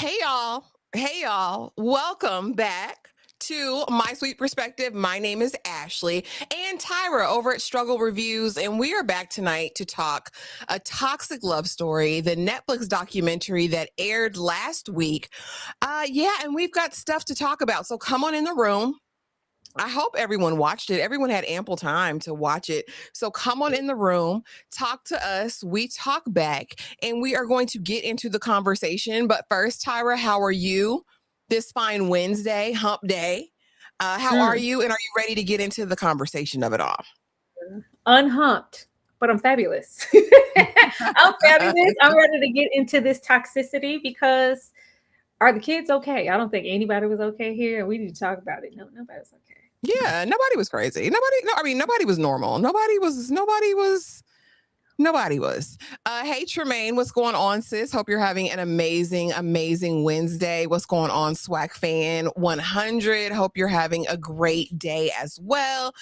Hey y'all. Hey y'all. Welcome back to My Sweet Perspective. My name is Ashley and Tyra over at Struggle Reviews, and we are back tonight to talk a toxic love story, the Netflix documentary that aired last week. And we've got stuff to talk about. So come on in the room. I hope everyone watched it. Everyone had ample time to watch it. So come on in the room, talk to us. We talk back, and we are going to get into the conversation. But first, Tyra, how are you this fine Wednesday, hump day? How are Mm, you? And are you ready to get into the conversation of it all? unhumped, but I'm fabulous. I'm fabulous. I'm ready to get into this toxicity because are the kids okay? I don't think anybody was okay here, and we need to talk about it. No, nobody was okay. Yeah, nobody was crazy. Nobody was normal. Nobody was. Hey, Tremaine, what's going on, sis? Hope you're having an amazing, amazing Wednesday. What's going on, Swag Fan 100? Hope you're having a great day as well.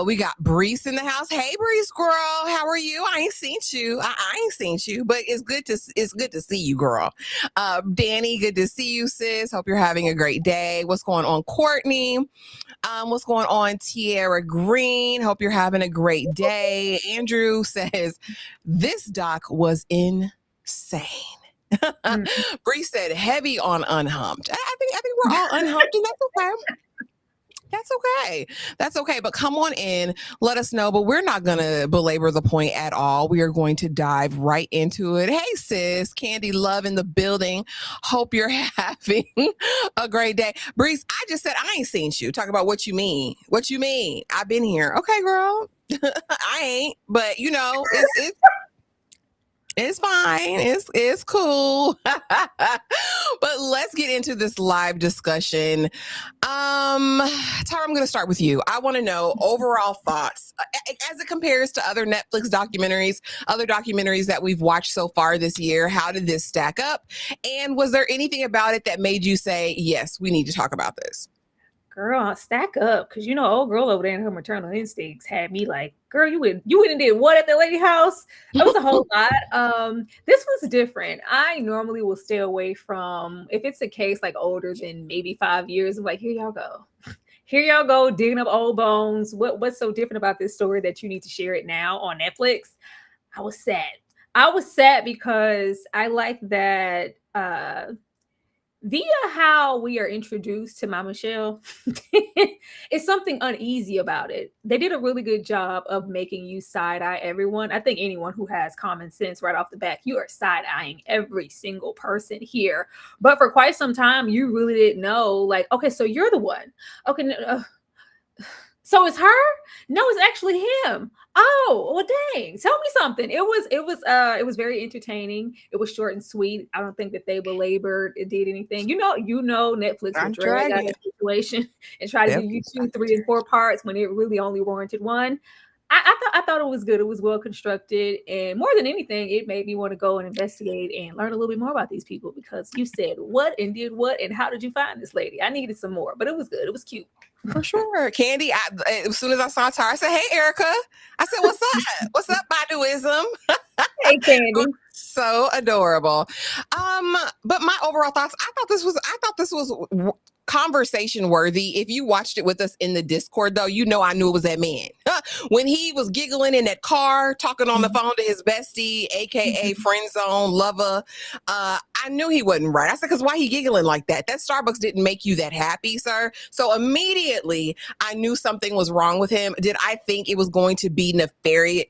We got Brees in the house. Hey, Brees, girl, how are you? I ain't seen you. I ain't seen you, but it's good to see you, girl. Danny, good to see you, sis. Hope you're having a great day. What's going on, Courtney? What's going on, Tierra Green? Hope you're having a great day. Andrew says, this doc was insane. Mm. Bree said, heavy on unhumped. I think we're all unhumped, and that's okay. That's okay. That's okay. But come on in, let us know. But we're not going to belabor the point at all. We are going to dive right into it. Hey, sis, Candy Love in the building. Hope you're having a great day. Breeze, I just said I ain't seen you. Talk about what you mean. What you mean? I've been here. Okay, girl. I ain't. But, it's fine. It's cool. But let's get into this live discussion. Tara, I'm going to start with you. I want to know overall thoughts as it compares to other Netflix documentaries, other documentaries that we've watched so far this year. How did this stack up? And was there anything about it that made you say, yes, we need to talk about this? Girl, stack up, because old girl over there in her maternal instincts had me like, girl, you went and did what at the lady house? It was a whole lot. This was different. I normally will stay away from if it's a case like older than maybe 5 years. I'm like, here y'all go. Here y'all go digging up old bones. What's so different about this story that you need to share it now on Netflix? I was sad. I was sad because I like that via how we are introduced to my Michelle, it's something uneasy about it. They did a really good job of making you side eye everyone. I think anyone who has common sense right off the bat, you are side eyeing every single person here. But for quite some time, you really didn't know, like, okay, so you're the one. Okay, so it's her? No, it's actually him. Oh, well, dang. Tell me something. It was very entertaining. It was short and sweet. I don't think that they belabored it did anything. Netflix will I'm drag out dragging a it. situation and try to give Yep. you 2, 3, and 4 parts when it really only warranted one. I thought it was good. It was well constructed, and more than anything, it made me want to go and investigate and learn a little bit more about these people because you said what and did what and how did you find this lady? I needed some more, but it was good. It was cute. For sure. Candy, as soon as I saw Tara, I said, hey, Erica. I said, what's up? What's up, Baduism? Hey, Candy. So adorable. But my overall thoughts, I thought this was conversation worthy. If you watched it with us in the Discord, though, I knew it was that man. When he was giggling in that car, talking on the phone to his bestie, aka friend zone lover, I knew he wasn't right. I said, because why he giggling like that? That Starbucks didn't make you that happy, sir. So immediately I knew something was wrong with him. Did I think it was going to be nefarious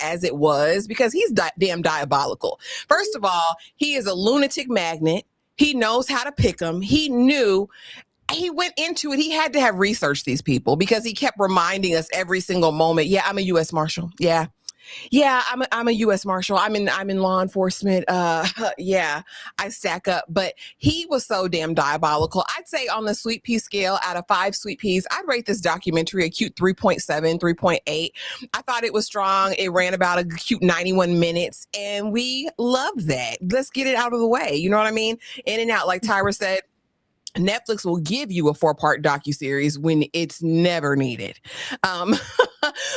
as it was? Because he's damn diabolical. First of all, he is a lunatic magnet. He knows how to pick them. He went into it. He had to have researched these people because he kept reminding us every single moment. Yeah, I'm a U.S. Marshal. Yeah. Yeah, I'm a U.S. Marshal. I'm in law enforcement. Yeah, I stack up. But he was so damn diabolical. I'd say on the sweet pea scale, out of 5 sweet peas, I'd rate this documentary a cute 3.7, 3.8. I thought it was strong. It ran about a cute 91 minutes, and we love that. Let's get it out of the way. You know what I mean? In and out, like Tyra said. Netflix will give you a 4-part docuseries when it's never needed. Um,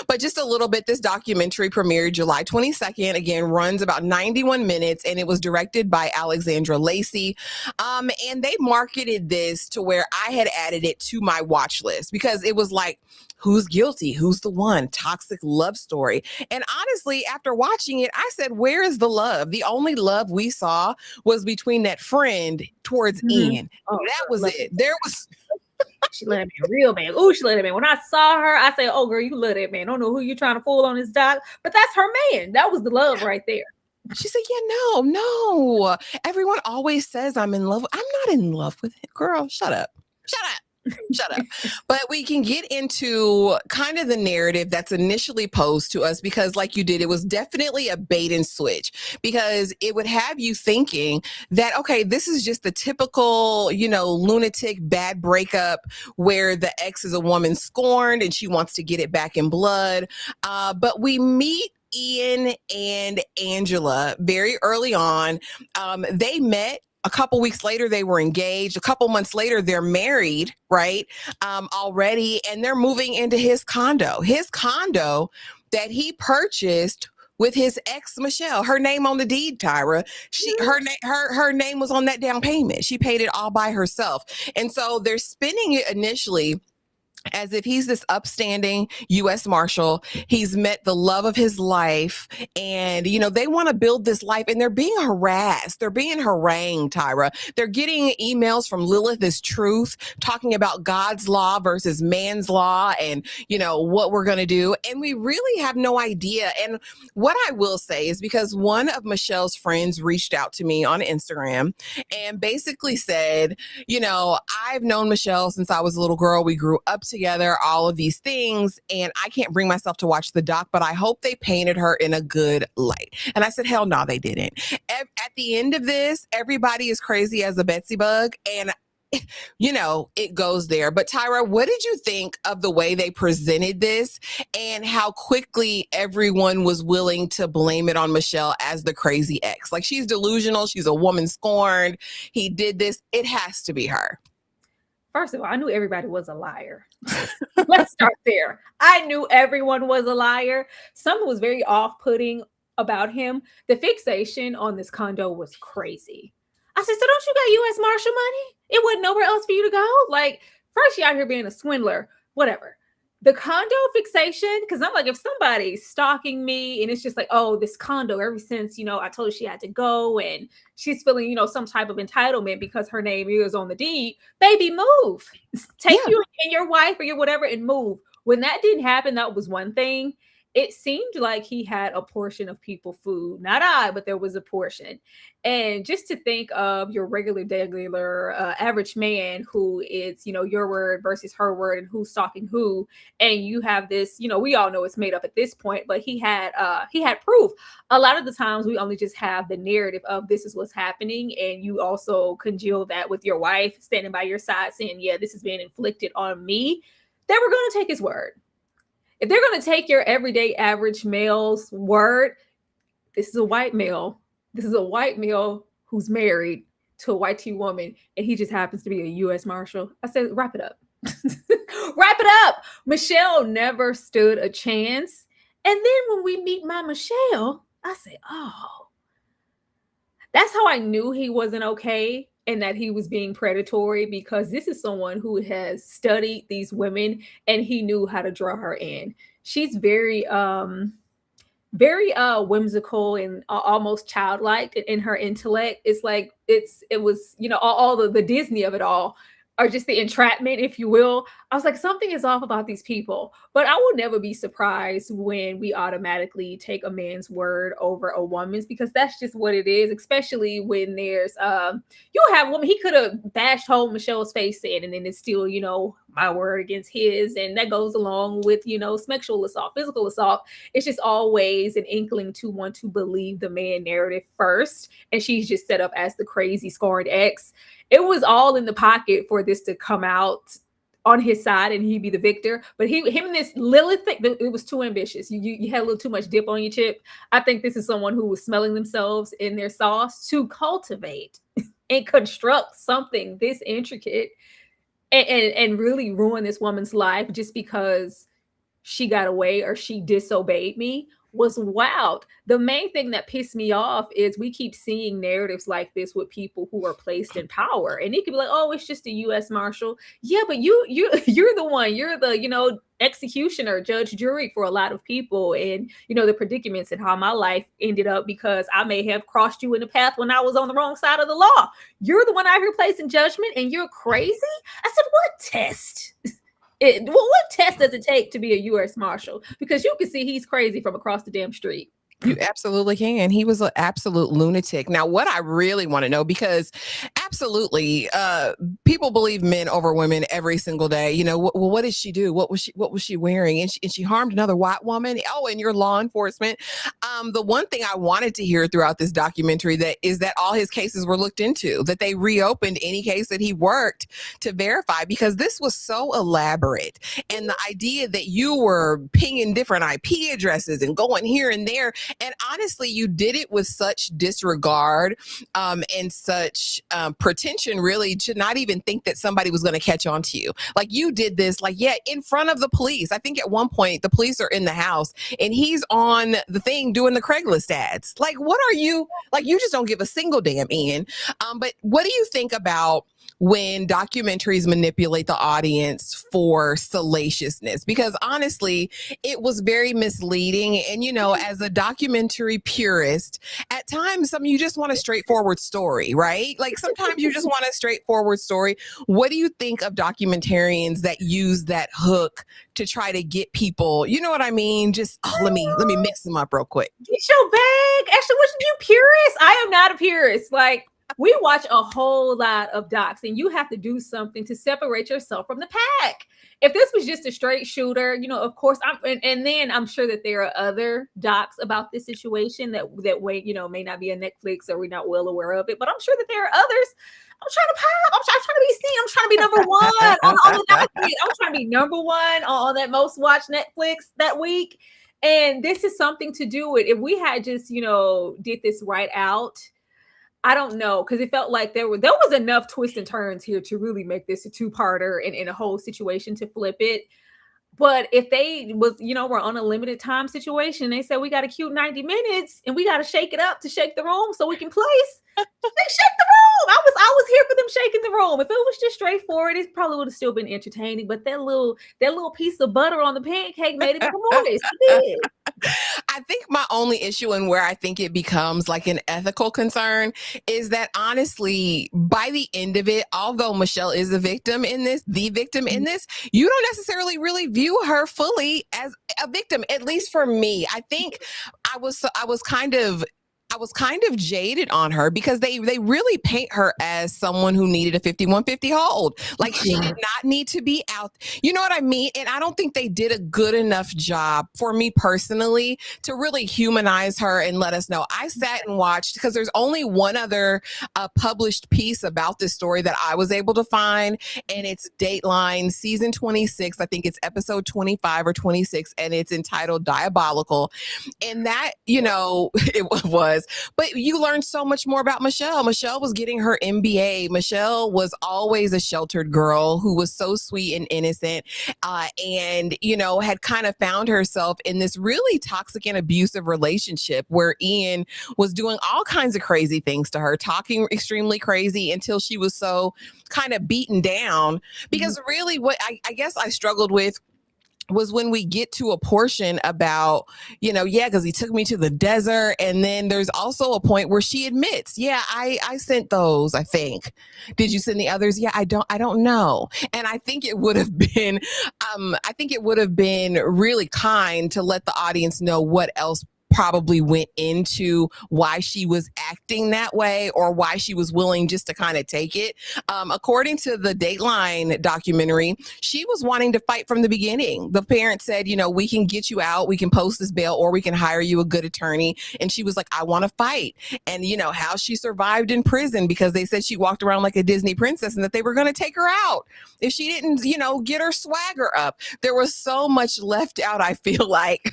But just a little bit, this documentary premiered July 22nd, again, runs about 91 minutes, and it was directed by Alexandra Lacey. And they marketed this to where I had added it to my watch list because it was like, who's guilty? Who's the one? Toxic love story. And honestly, after watching it, I said, where is the love? The only love we saw was between that friend towards Ian. Oh, that was it. There was... She let him in real bad. Oh, she let him in. When I saw her, I said, oh, girl, you love that man. I don't know who you're trying to fool on his dock, but that's her man. That was the love right there. She said, yeah, no. Everyone always says I'm in love. I'm not in love with him. Girl, shut up. But we can get into kind of the narrative that's initially posed to us because, like you did, it was definitely a bait and switch because it would have you thinking that, okay, this is just the typical, lunatic bad breakup where the ex is a woman scorned and she wants to get it back in blood. But we meet Ian and Angela very early on. They met. A couple weeks later, they were engaged. A couple months later, they're married, right? Already. And they're moving into his condo that he purchased with his ex, Michelle. Her name on the deed, Tyra. Her name was on that down payment. She paid it all by herself. And so they're spinning it initially as if he's this upstanding U.S. Marshal. He's met the love of his life. And, they want to build this life and they're being harassed. They're being harangued, Tyra. They're getting emails from Lilith is Truth talking about God's law versus man's law and, what we're going to do. And we really have no idea. And what I will say is because one of Michelle's friends reached out to me on Instagram and basically said, I've known Michelle since I was a little girl. We grew up together, all of these things, and I can't bring myself to watch the doc, but I hope they painted her in a good light. And I said, hell no, they didn't. At the end of this, everybody is crazy as a Betsy bug, and it goes there. But Tyra, what did you think of the way they presented this and how quickly everyone was willing to blame it on Michelle as the crazy ex? Like, she's delusional. She's a woman scorned. He did this. It has to be her. First of all, I knew everybody was a liar. Let's start there. I knew everyone was a liar. Something was very off-putting about him. The fixation on this condo was crazy. I said, so don't you got U.S. Marshal money? It wasn't nowhere else for you to go? Like, first you out here being a swindler, whatever. The condo fixation, because I'm like, if somebody's stalking me and it's just like, oh, this condo, ever since, I told her she had to go and she's feeling, some type of entitlement because her name is on the deed, baby, move. Take you and your wife or your whatever and move. When that didn't happen, that was one thing. It seemed like he had a portion of people food. Not I, but there was a portion. And just to think of your regular average man who is, your word versus her word and who's stalking who. And you have this, we all know it's made up at this point, but he had proof. A lot of the times we only just have the narrative of this is what's happening. And you also congeal that with your wife standing by your side saying, yeah, this is being inflicted on me. They were going to take his word. If they're going to take your everyday average male's word, this is a white male. This is a white male who's married to a white teen woman, and he just happens to be a U.S. Marshal. I said, wrap it up. Wrap it up. Michelle never stood a chance. And then when we meet my Michelle, I say, oh, that's how I knew he wasn't okay. And that he was being predatory because this is someone who has studied these women and he knew how to draw her in. She's very whimsical and almost childlike in her intellect. It's like it was, all the Disney of it all, or just the entrapment, if you will. I was like, something is off about these people. But I will never be surprised when we automatically take a man's word over a woman's, because that's just what it is, especially when there's you'll have women, he could have bashed whole Michelle's face in, and then it's still, my word against his. And that goes along with, sexual assault, physical assault. It's just always an inkling to want to believe the man narrative first. And she's just set up as the crazy scorned ex. It was all in the pocket for this to come out on his side and he'd be the victor. But him and this Lilith thing, it was too ambitious. You had a little too much dip on your chip. I think this is someone who was smelling themselves in their sauce to cultivate and construct something this intricate and really ruin this woman's life just because she got away or she disobeyed me was wild. The main thing that pissed me off is we keep seeing narratives like this with people who are placed in power, and it could be like, oh, it's just a U.S. Marshal. Yeah, but you're the one. You're the executioner, judge, jury for a lot of people, and the predicaments and how my life ended up because I may have crossed you in the path when I was on the wrong side of the law. You're the one out here placing judgment, and you're crazy. I said, what test? What test does it take to be a U.S. Marshal? Because you can see he's crazy from across the damn street. You absolutely can. He was an absolute lunatic. Now, what I really want to know, because absolutely, people believe men over women every single day. Well, what did she do? What was she wearing? And she harmed another white woman. Oh, and you're law enforcement. The one thing I wanted to hear throughout this documentary is that all his cases were looked into, that they reopened any case that he worked to verify, because this was so elaborate. And the idea that you were pinging different IP addresses and going here and there. And honestly, you did it with such disregard and such pretension, really, to not even think that somebody was going to catch on to you. Like, you did this, in front of the police. I think at one point the police are in the house and he's on the thing doing the Craigslist ads. Like, what are you, you just don't give a single damn in. But what do you think about when documentaries manipulate the audience for salaciousness? Because honestly, it was very misleading. And, as a documentary purist, at times, you just want a straightforward story, right? Like, sometimes you just want a straightforward story. What do you think of documentarians that use that hook to try to get people, you know what I mean? Just let me mix them up real quick. Get your bag. Actually, wasn't you purist? I am not a purist. We watch a whole lot of docs, and you have to do something to separate yourself from the pack. If this was just a straight shooter, of course, and then I'm sure that there are other docs about this situation that way, may not be on Netflix or we're not well aware of it, but I'm sure that there are others. I'm trying to pop. I'm trying to be seen. I'm trying to be number one on the documentary. I'm trying to be number one on that most watched Netflix that week. And this is something to do with, if we had just, did this right out, I don't know, because it felt like there was enough twists and turns here to really make this a two-parter and in a whole situation to flip it. But if they were on a limited time situation, they said we got a cute 90 minutes and we got to shake it up to shake the room so we can place. They shake the room. I was here for them shaking the room. If it was just straightforward, it probably would have still been entertaining. But that little piece of butter on the pancake made it more. It did. I think my only issue, and where I think it becomes like an ethical concern, is that honestly, by the end of it, although Michelle is the victim in this, you don't necessarily really view her fully as a victim, at least for me. I think I was kind of jaded on her because they really paint her as someone who needed a 5150 hold. Like, she did not need to be out. You know what I mean? And I don't think they did a good enough job, for me personally, to really humanize her and let us know. I sat and watched, because there's only one other published piece about this story that I was able to find, and it's Dateline season 26. I think it's episode 25 or 26, and it's entitled Diabolical. And that, it was. But you learned so much more about Michelle. Michelle was getting her MBA. Michelle was always a sheltered girl who was so sweet and innocent, and, had kind of found herself in this really toxic and abusive relationship where Ian was doing all kinds of crazy things to her, talking extremely crazy until she was so kind of beaten down. Because really what I guess I struggled with was when we get to a portion about, because he took me to the desert. And then there's also a point where she admits, I sent those, I think. Did you send the others? Yeah, I don't know. And I think it would have been, really kind to let the audience know what else probably went into why she was acting that way, or why she was willing just to kind of take it. According to the Dateline documentary, she was wanting to fight from the beginning. The parents said, we can get you out, we can post this bail, or we can hire you a good attorney. And she was like, I want to fight. And how she survived in prison, because they said she walked around like a Disney princess and that they were going to take her out if she didn't, get her swagger up. There was so much left out, I feel like,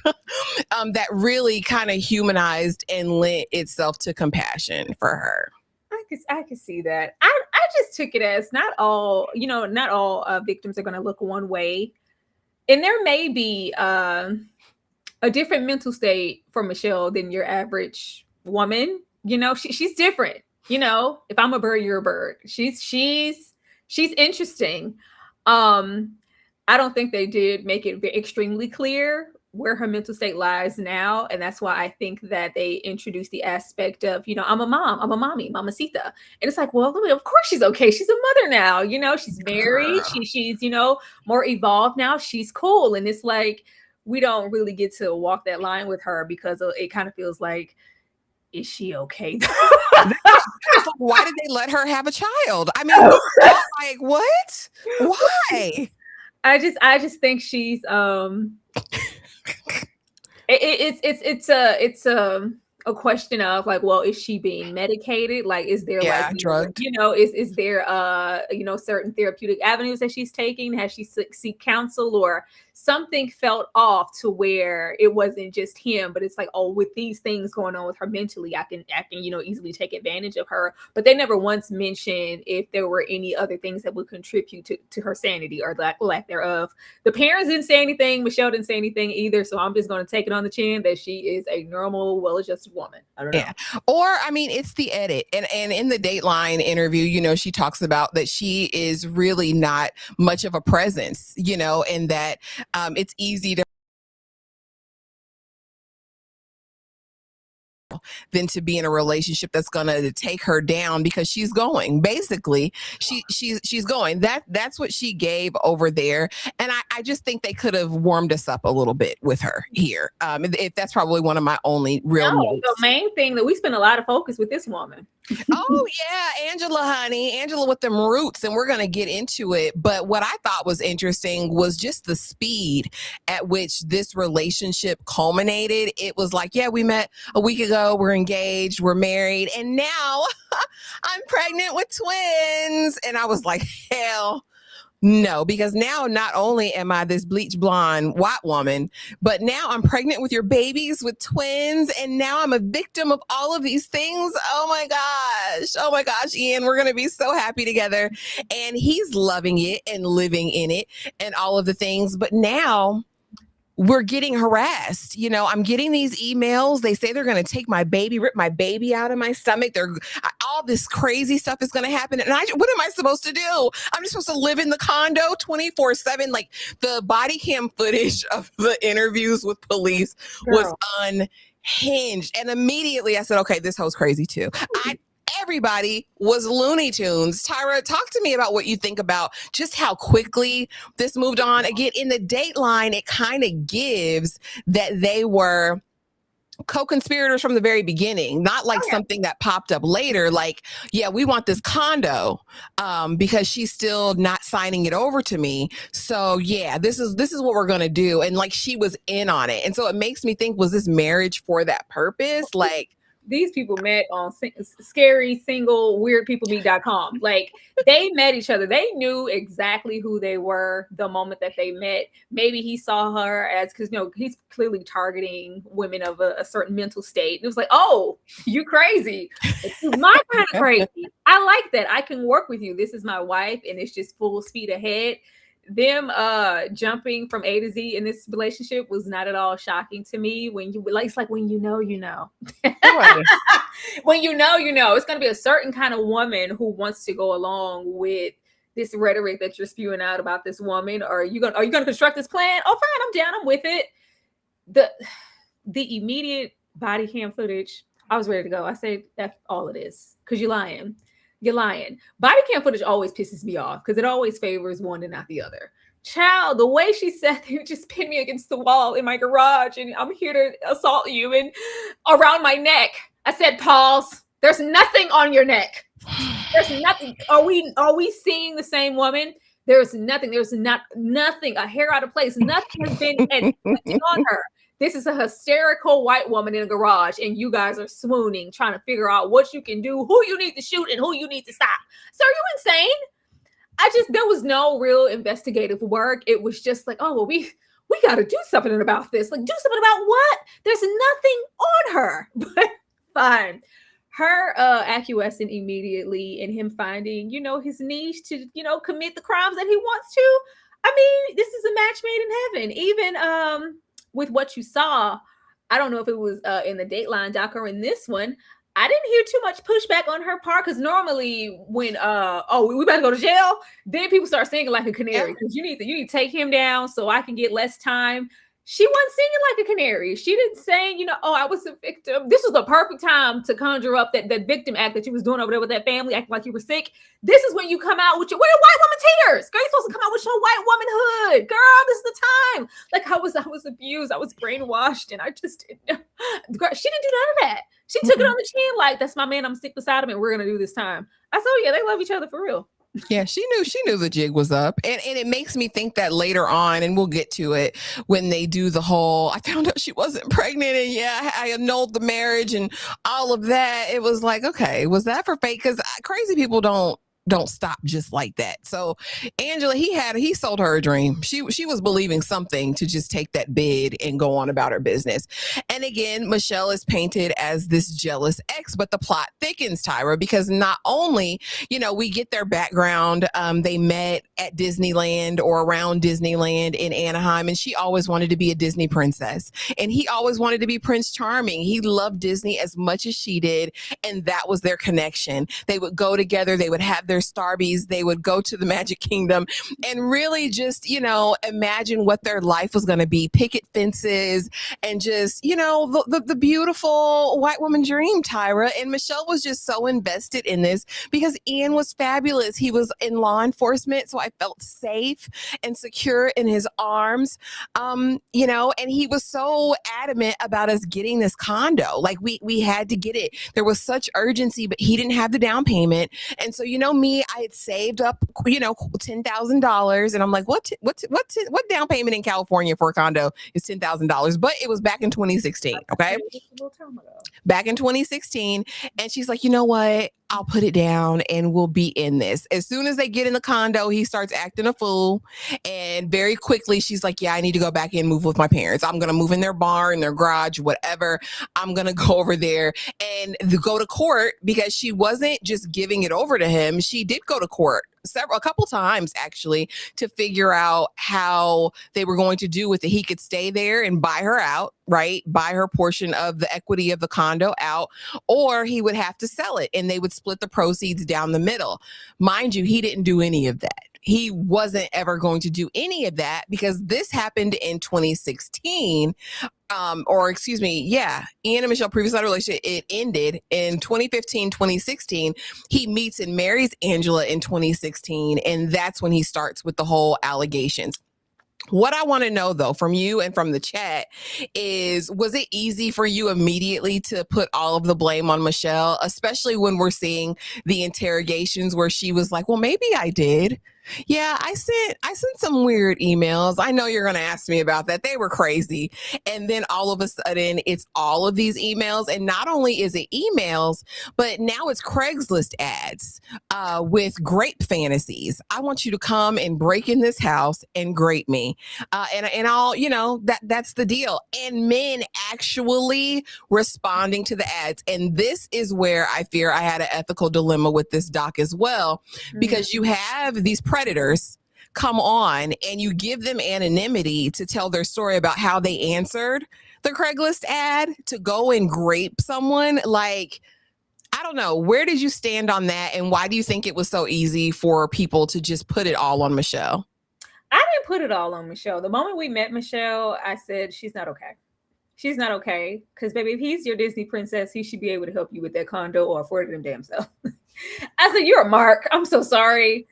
that really kind of humanized and lent itself to compassion for her. I could see that. I just took it as not all victims are going to look one way. And there may be a different mental state for Michelle than your average woman. You know, she's different. You know, if I'm a bird, you're a bird. She's interesting. I don't think they did make it extremely clear where her mental state lies now, and that's why I think that they introduced the aspect of, you know, I'm a mom, I'm a mommy, mamacita, and it's like, well, of course she's okay. She's a mother now. You know, she's married. She's you know, more evolved now. She's cool, and it's like we don't really get to walk that line with her because it kind of feels like, is she okay? Why did they let her have a child? I mean, like, what? Why? I just think she's it's a question of like, well, is she being medicated? Like, is there like drugged? You know, is there you know, certain therapeutic avenues that she's taking? Has she seek counsel or something felt off to where it wasn't just him, but it's like, oh, with these things going on with her mentally, I can you know, easily take advantage of her. But they never once mentioned if there were any other things that would contribute to her sanity or lack thereof. The parents didn't say anything. Michelle didn't say anything either. So I'm just going to take it on the chin that she is a normal, well-adjusted woman. I don't know. Yeah. Or, I mean, it's the edit. And in the Dateline interview, you know, she talks about that she is really not much of a presence, you know, and that it's easy to than to be in a relationship that's going to take her down because she's going. Basically, she's going. That's what she gave over there, and I just think they could have warmed us up a little bit with her here. If that's probably one of my only real notes. The main thing that we spend a lot of focus with this woman. Oh yeah, Angela, honey, Angela with them roots, and we're gonna get into it. But what I thought was interesting was just the speed at which this relationship culminated. It was like, yeah, we met a week ago, we're engaged, we're married, and now I'm pregnant with twins. And I was like, hell no, because now not only am I this bleach blonde white woman, but now I'm pregnant with your babies with twins. And now I'm a victim of all of these things. Oh my gosh. Oh my gosh, Ian, we're going to be so happy together. And he's loving it and living in it and all of the things. But now we're getting harassed. You know, I'm getting these emails. They say they're going to take my baby, rip my baby out of my stomach. All this crazy stuff is going to happen. And what am I supposed to do? I'm just supposed to live in the condo 24/7. Like the body cam footage of the interviews with police was unhinged. And immediately I said, okay, this hoe's crazy too. Everybody was Looney Tunes. Tyra, talk to me about what you think about just how quickly this moved on. Again, in the Dateline, it kind of gives that they were co-conspirators from the very beginning, not like something that popped up later. Like, yeah, we want this condo because she's still not signing it over to me. So yeah, this is what we're gonna do. And like she was in on it. And so it makes me think, was this marriage for that purpose? Like, these people met on scary single weird people meet.com. Like they met each other. They knew exactly who they were the moment that they met. Maybe he saw her as, because, you know, he's clearly targeting women of a certain mental state. And it was like, oh, you crazy. It's my kind of crazy. I like that. I can work with you. This is my wife, and it's just full speed ahead. Them jumping from A to Z in this relationship was not at all shocking to me. When you like, it's like when you know, when you know, it's going to be a certain kind of woman who wants to go along with this rhetoric that you're spewing out about this woman. Or are you going to construct this plan? Oh, fine, I'm down, I'm with it. The immediate body cam footage, I was ready to go. I said that's all it is, because you're lying. You're lying. Body cam footage always pisses me off because it always favors one and not the other. Child, the way she said they just pinned me against the wall in my garage and I'm here to assault you and around my neck. I said, pause. There's nothing on your neck. There's nothing. Are we seeing the same woman? There's nothing. There's nothing. A hair out of place. Nothing has been on her. This is a hysterical white woman in a garage, and you guys are swooning, trying to figure out what you can do, who you need to shoot, and who you need to stop. So are you insane? There was no real investigative work. It was just like, oh, well, we got to do something about this. Like, do something about what? There's nothing on her. But fine. Her acquiescing immediately and him finding, you know, his niche to, you know, commit the crimes that he wants to. I mean, this is a match made in heaven. Even with what you saw, I don't know if it was in the Dateline doc or in this one. I didn't hear too much pushback on her part because normally when we about to go to jail, then people start singing like a canary because you need to take him down so I can get less time. She wasn't singing like a canary. She didn't say, oh, I was a victim. This was the perfect time to conjure up that victim act that you was doing over there with that family, acting like you were sick. This is when you come out with your white woman tears. Girl, you're supposed to come out with your white womanhood. Girl, this is the time. Like I was abused. I was brainwashed, and I just didn't know. Girl, she didn't do none of that. She took it on the chin, like, that's my man. I'm sick beside him, and we're gonna do this time. I said, oh yeah, they love each other for real. Yeah, she knew the jig was up. And it makes me think that later on, and we'll get to it, when they do the whole, I found out she wasn't pregnant and I annulled the marriage and all of that. It was like, okay, was that for fake? Because crazy people don't stop just like that. So Angela, he sold her a dream. She was believing something to just take that bid and go on about her business. And again, Michelle is painted as this jealous ex, but the plot thickens, Tyra, because not only, we get their background. They met at Disneyland or around Disneyland in Anaheim, and she always wanted to be a Disney princess. And he always wanted to be Prince Charming. He loved Disney as much as she did. And that was their connection. They would go together. They would have their Starbies. They would go to the Magic Kingdom and really just, imagine what their life was going to be. Picket fences and just, the beautiful white woman dream, Tyra. And Michelle was just so invested in this because Ian was fabulous. He was in law enforcement, so I felt safe and secure in his arms. And he was so adamant about us getting this condo. Like we had to get it. There was such urgency, but he didn't have the down payment. And so, me, I had saved up, $10,000, and I'm like, what down payment in California for a condo is $10,000? But it was back in 2016. Okay, back in 2016, and she's like, you know what? I'll put it down and we'll be in this. As soon as they get in the condo, he starts acting a fool. And very quickly, she's like, yeah, I need to go back and move with my parents. I'm going to move in their barn, their garage, whatever. I'm going to go over there and go to court because she wasn't just giving it over to him. She did go to court a couple times actually to figure out how they were going to do with it. He could stay there and buy her out, right? Buy her portion of the equity of the condo out, or he would have to sell it and they would split the proceeds down the middle. Mind you, he didn't do any of that. He wasn't ever going to do any of that because this happened in 2016. Ian and Michelle previous relationship, it ended in 2015, 2016. He meets and marries Angela in 2016. And that's when he starts with the whole allegations. What I want to know, though, from you and from the chat is, was it easy for you immediately to put all of the blame on Michelle, especially when we're seeing the interrogations where she was like, well, maybe I did. Yeah, I sent some weird emails. I know you're going to ask me about that. They were crazy. And then all of a sudden, it's all of these emails. And not only is it emails, but now it's Craigslist ads with grape fantasies. I want you to come and break in this house and grape me. And I'll, that's the deal. And men actually responding to the ads. And this is where I fear I had an ethical dilemma with this doc as well, because you have these predators come on and you give them anonymity to tell their story about how they answered the Craigslist ad to go and grape someone. Like, I don't know. Where did you stand on that? And why do you think it was so easy for people to just put it all on Michelle? I didn't put it all on Michelle. The moment we met Michelle, I said, she's not okay. She's not okay. Because, baby, if he's your Disney princess, he should be able to help you with that condo or afford it him damn self. I said, you're a mark. I'm so sorry.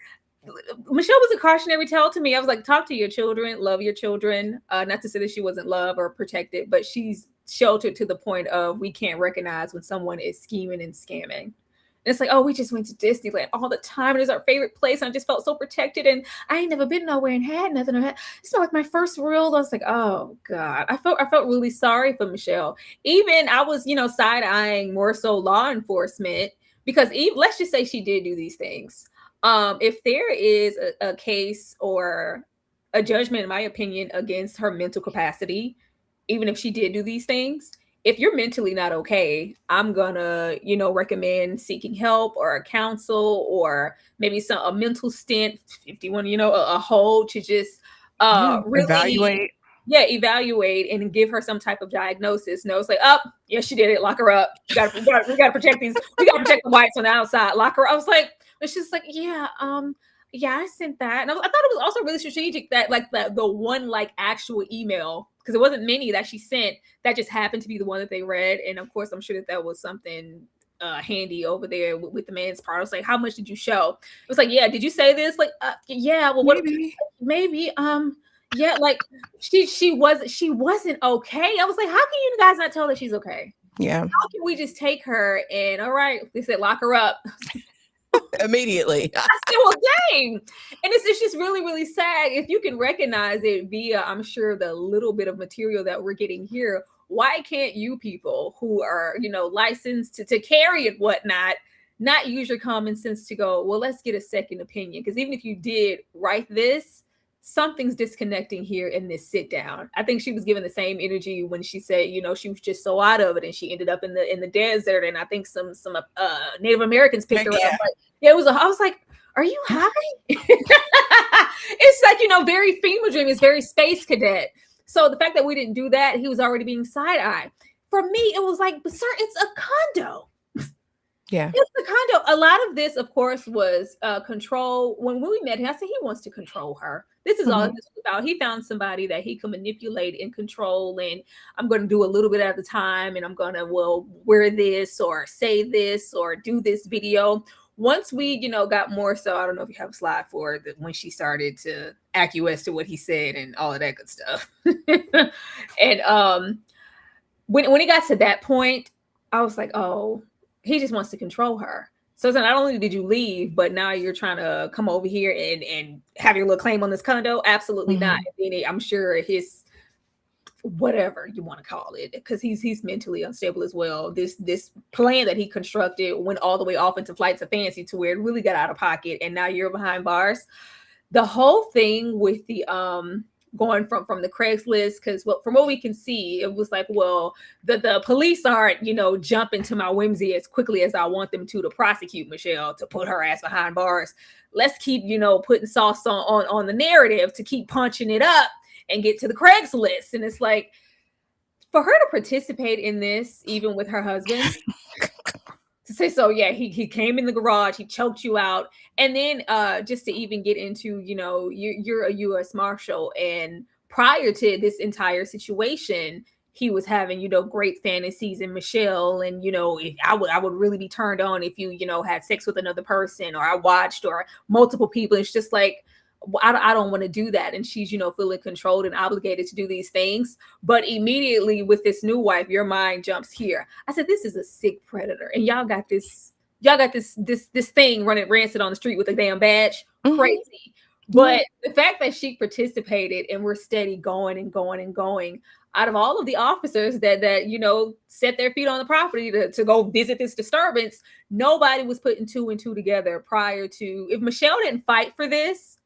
Michelle was a cautionary tale to me. I was like, talk to your children, love your children. Not to say that she wasn't loved or protected, but she's sheltered to the point of we can't recognize when someone is scheming and scamming. And it's like, oh, we just went to Disneyland all the time. It was our favorite place. And I just felt so protected. And I ain't never been nowhere and had nothing. It's not like my first real. I was like, oh God. I felt really sorry for Michelle. Even I was, side-eyeing more so law enforcement because let's just say she did do these things. If there is a case or a judgment, in my opinion, against her mental capacity, even if she did do these things, if you're mentally not okay, I'm gonna, recommend seeking help or a counsel or maybe a mental stint if you want, a hold to just Yeah. really, Evaluate. yeah, evaluate and give her some type of diagnosis. No, it's like, oh, yeah, she did it. Lock her up. We gotta protect these. We gotta protect the whites on the outside. Lock her. I was like, it's just like, yeah, I sent that, and I thought it was also really strategic that like the one like actual email, because it wasn't many that she sent, that just happened to be the one that they read, and of course I'm sure that was something handy over there with the man's part. I was like, how much did you show? It was like, yeah, did you say this? Like, yeah, well, what? Maybe, yeah, like she wasn't okay. I was like, how can you guys not tell that she's okay? Yeah. How can we just take her and all right? They said lock her up. Immediately. I said, well, dang. And it's just really, really sad. If you can recognize it via, I'm sure, the little bit of material that we're getting here, why can't you people who are, licensed to carry and whatnot, not use your common sense to go, well, let's get a second opinion? Because even if you did write this, something's disconnecting here in this sit down. I think she was given the same energy when she said, she was just so out of it and she ended up in the desert. And I think some Native Americans picked her up. Like, yeah, I was like, are you high? It's like, very FEMA dream, is very space cadet. So the fact that we didn't do that, he was already being side-eyed. For me, it was like, but sir, it's a condo. Yeah. It's a condo. A lot of this, of course, was control. When we met him, I said he wants to control her. This is all this is about. He found somebody that he can manipulate and control, and I'm going to do a little bit at a time, and I'm going to, wear this or say this or do this video. Once we, got more so, I don't know if you have a slide for it, that when she started to acquiesce to what he said and all of that good stuff. And when it got to that point, I was like, oh, he just wants to control her. So not only did you leave, but now you're trying to come over here and have your little claim on this condo. Absolutely not. I'm sure his, whatever you want to call it, because he's mentally unstable as well. This plan that he constructed went all the way off into flights of fancy to where it really got out of pocket, and now you're behind bars. The whole thing with the going from the Craigslist, because from what we can see, it was like, well, the police aren't, jumping to my whimsy as quickly as I want them to prosecute Michelle, to put her ass behind bars. Let's keep, putting sauce on the narrative to keep punching it up and get to the Craigslist. And it's like, for her to participate in this, even with her husband, to say, so yeah, he came in the garage, he choked you out. And then just to even get into, you're a U.S. Marshal. And prior to this entire situation, he was having, great fantasies in Michelle. And, if I would really be turned on if you, had sex with another person, or I watched, or multiple people. It's just like, I don't want to do that. And she's, feeling controlled and obligated to do these things. But immediately with this new wife, your mind jumps here. I said, this is a sick predator. And y'all got this thing running rancid on the street with a damn badge. Crazy. But the fact that she participated and we're steady going and going and going, out of all of the officers that set their feet on the property to go visit this disturbance, nobody was putting two and two together prior to, if Michelle didn't fight for this,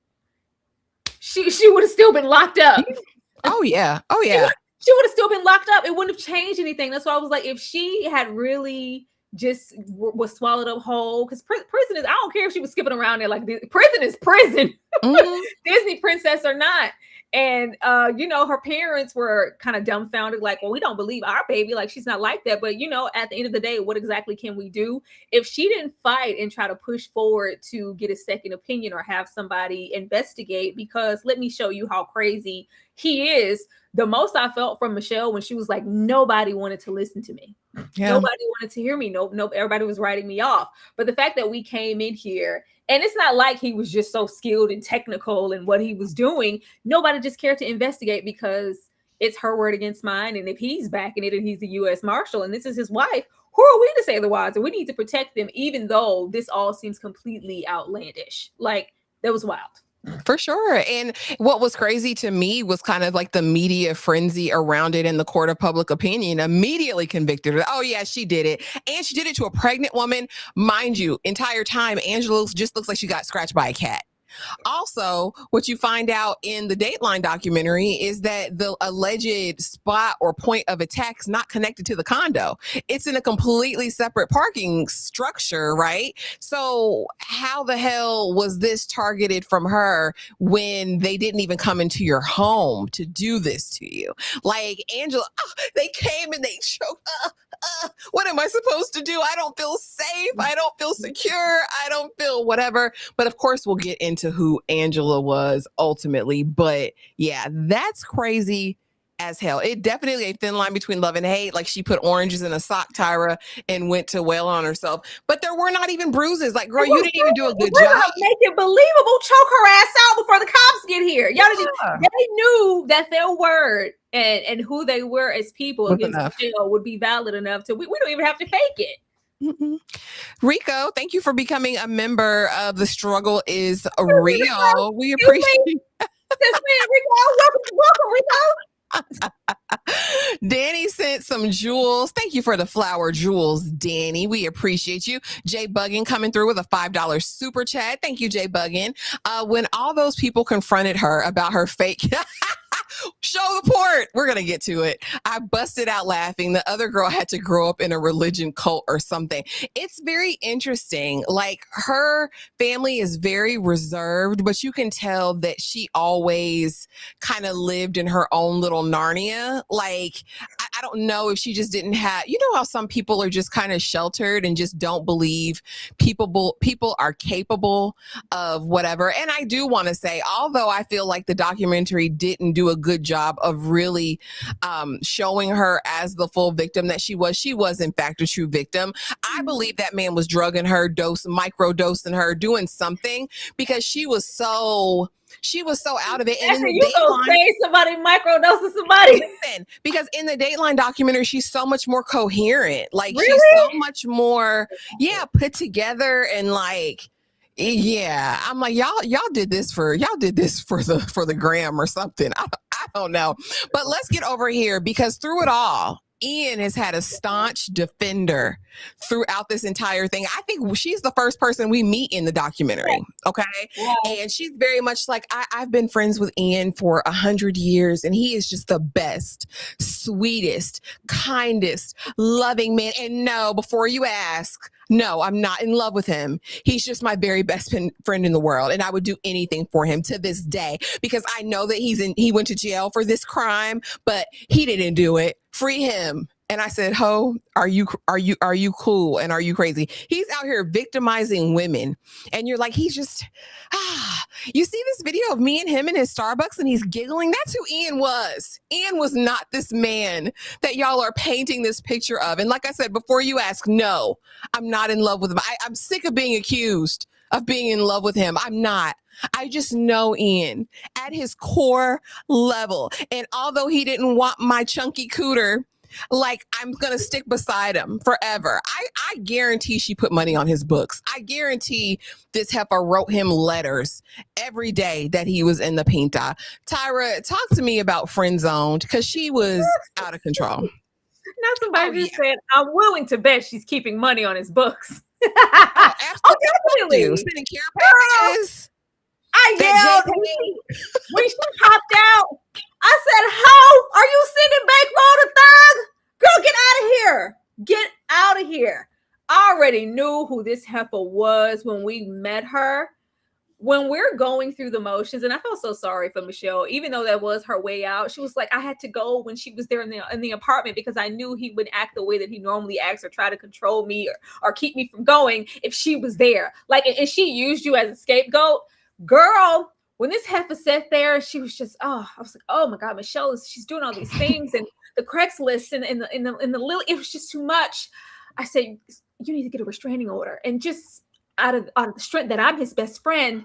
she would have still been locked up. Oh yeah. She would have still been locked up. It wouldn't have changed anything. That's why I was like, if she had really just was swallowed up whole, because prison is, I don't care if she was skipping around there, like prison is prison, Disney princess or not. And her parents were kind of dumbfounded, like, well, we don't believe our baby, like she's not like that. But at the end of the day, what exactly can we do? If she didn't fight and try to push forward to get a second opinion or have somebody investigate, because let me show you how crazy he is. The most I felt from Michelle when she was like, nobody wanted to listen to me. Yeah. Nobody wanted to hear me. Nope. Everybody was writing me off. But the fact that we came in here, and it's not like he was just so skilled and technical in what he was doing. Nobody just cared to investigate because it's her word against mine. And if he's backing it and he's the U.S. Marshal and this is his wife, who are we to say otherwise? And we need to protect them, even though this all seems completely outlandish. Like, that was wild. For sure. And what was crazy to me was kind of like the media frenzy around it in the court of public opinion immediately convicted her. Oh, yeah, she did it. And she did it to a pregnant woman. Mind you, entire time, Angela just looks like she got scratched by a cat. Also, what you find out in the Dateline documentary is that the alleged spot or point of attack is not connected to the condo. It's in a completely separate parking structure, right? So, how the hell was this targeted from her when they didn't even come into your home to do this to you? Like, Angela, they came and they choked. What am I supposed to do? I don't feel safe. I don't feel secure. I don't feel whatever. But of course, we'll get into who Angela was ultimately. But yeah, that's crazy as hell. It definitely a thin line between love and hate. Like, she put oranges in a sock, Tyra, and went to wail on herself. But there were not even bruises. Like, girl, you didn't even do a good We're job. gonna make it believable. Choke her ass out before the cops get here. They knew that their word and who they were as people against Michelle would be valid enough to we don't even have to fake it. Mm-mm. Rico, thank you for becoming a member of The Struggle is Real. We appreciate it. Welcome, Rico. Danny sent some jewels. Thank you for the flower jewels, Danny. We appreciate you. Jay Buggin coming through with a $5 super chat. Thank you, Jay Buggin. When all those people confronted her about her fake show report, we're going to get to it, I busted out laughing. The other girl had to grow up in a religion cult or something. It's very interesting. Like, her family is very reserved, but you can tell that she always kind of lived in her own little Narnia. Like, I don't know if she just didn't have, you know how some people are just kind of sheltered and just don't believe people are capable of whatever. And I do want to say, although I feel like the documentary didn't do a good job of really showing her as the full victim that she was in fact a true victim. I believe that man was drugging her, microdosing her, doing something, because she was so out of it. And in the say somebody microdosing somebody. Listen, because in the Dateline documentary, she's so much more coherent. Like, really? She's so much more, put together, and like, yeah, I'm like, y'all did this for the gram or something. I don't know. But let's get over here, because through it all, Ian has had a staunch defender throughout this entire thing. I think she's the first person we meet in the documentary. Okay. Yeah. And she's very much like, I've been friends with Ian for 100 years, and he is just the best, sweetest, kindest, loving man. And no, before you ask, no, I'm not in love with him. He's just my very best friend in the world. And I would do anything for him to this day, because I know that he went to jail for this crime, but he didn't do it. Free him. And I said, ho, are you cool? And are you crazy? He's out here victimizing women. And you're like, he's just, you see this video of me and him in his Starbucks and he's giggling? That's who Ian was. Ian was not this man that y'all are painting this picture of. And like I said, before you ask, no, I'm not in love with him. I'm sick of being accused of being in love with him. I'm not. I just know Ian at his core level. And although he didn't want my chunky cooter, like, I'm going to stick beside him forever. I guarantee she put money on his books. I guarantee this heifer wrote him letters every day that he was in the Pinta. Tyra, talk to me about friend zoned, because she was out of control. Now somebody just said, I'm willing to bet she's keeping money on his books. Definitely. Spending care packages. I yelled when she popped out. I said, how are you sending bankroll to Thug? Girl, get out of here. Get out of here. I already knew who this heifer was when we met her. When we're going through the motions, and I felt so sorry for Michelle, even though that was her way out. She was like, I had to go when she was there in the apartment, because I knew he would act the way that he normally acts, or try to control me or keep me from going if she was there. Like, and she used you as a scapegoat. Girl, when this heifer sat there, she was just, I was like, oh my God, Michelle she's doing all these things, and the Craigslist and the Lily, it was just too much. I said, you need to get a restraining order. And just out of the strength that I'm his best friend,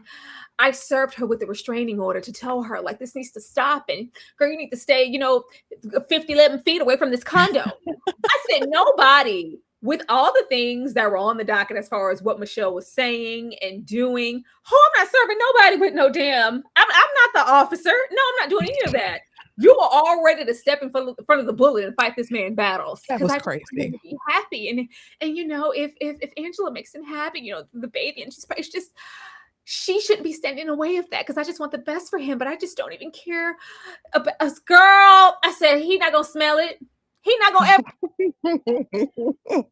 I served her with a restraining order to tell her, like, this needs to stop. And girl, you need to stay, 11 feet away from this condo. I said, nobody, with all the things that were on the docket as far as what Michelle was saying and doing, I'm not serving nobody with no damn. I'm not the officer. No, I'm not doing any of that. You are all ready to step in front of the bullet and fight this man battles. That was crazy. To be happy, and if Angela makes him happy, the baby, and it's just she shouldn't be standing in the way of that because I just want the best for him, but I just don't even care about us. Girl, I said, he not gonna smell it. He not gonna ever.